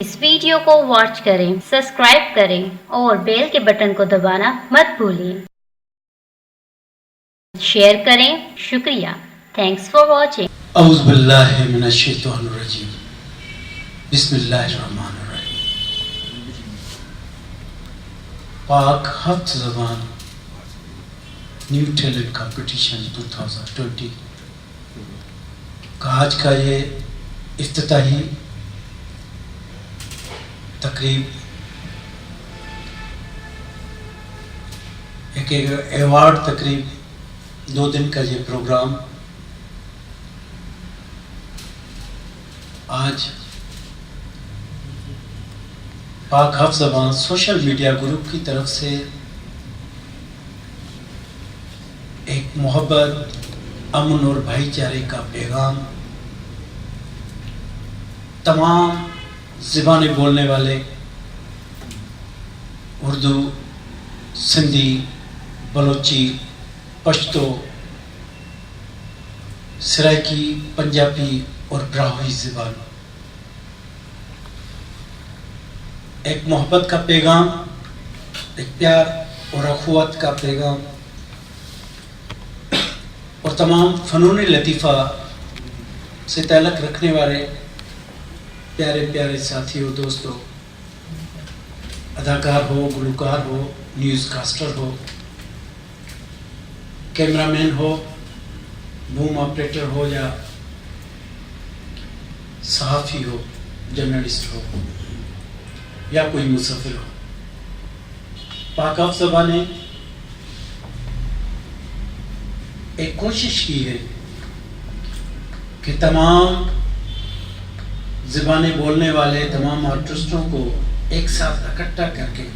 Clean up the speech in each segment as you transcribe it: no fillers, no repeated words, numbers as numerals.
اس video کو watch کریں، subscribe کریں اور بیل کے بٹن کو دبانا مت بھولیں۔ شیئر کریں۔ شکریہ۔ Thanks for watching. اعوذ باللہ من الشیطان الرجیم۔ بسم اللہ الرحمن الرحیم۔ پاک ہفت زبان نیو ٹیلنٹ کمپٹیشن 2020 کا آج کا یہ افتتاحی تقریب ایک ایوارڈ تقریب 2 دن کا یہ پروگرام آج پاک ہفت زبان سوشل میڈیا گروپ کی طرف سے ایک محبت، امن اور بھائی چارے کا پیغام تمام زبانیں بولنے والے اردو، سندھی، بلوچی، پشتو، سرائکی، پنجابی اور براہوئی زبان، ایک محبت کا پیغام، ایک پیار اور اخوت کا پیغام، اور تمام فنون لطیفہ سے تعلق رکھنے والے پیارے پیارے ساتھیوں، دوستوں، اداکار ہو، گلوکار ہو، نیوز کاسٹر ہو، کیمرامین ہو، بوم آپریٹر ہو یا صحافی ہو، جرنلسٹ ہو یا کوئی مسافر ہو، پاک ہفت زبان نے ایک کوشش کی ہے کہ تمام زبانیں بولنے والے تمام آرٹسٹوں کو ایک ساتھ اکٹھا کر کے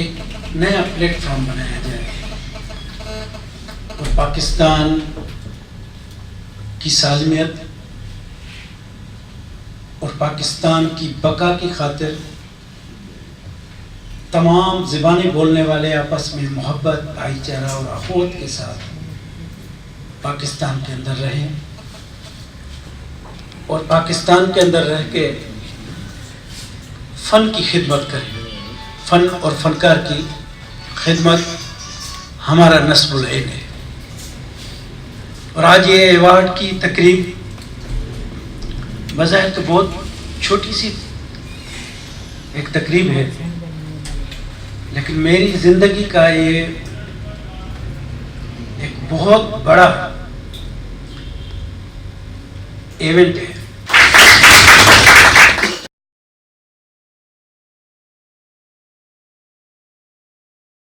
ایک نیا پلیٹ فارم بنایا جائے اور پاکستان کی سالمیت اور پاکستان کی بقا کی خاطر تمام زبانیں بولنے والے آپس میں محبت، بھائی چارہ اور اخوت کے ساتھ پاکستان کے اندر رہیں اور پاکستان کے اندر رہ کے فن کی خدمت کریں۔ فن اور فنکار کی خدمت ہمارا نصب العین ہے۔ اور آج یہ ایوارڈ کی تقریب بظاہر تو بہت چھوٹی سی ایک تقریب ہے، لیکن میری زندگی کا یہ ایک بہت بڑا ایونٹ ہے۔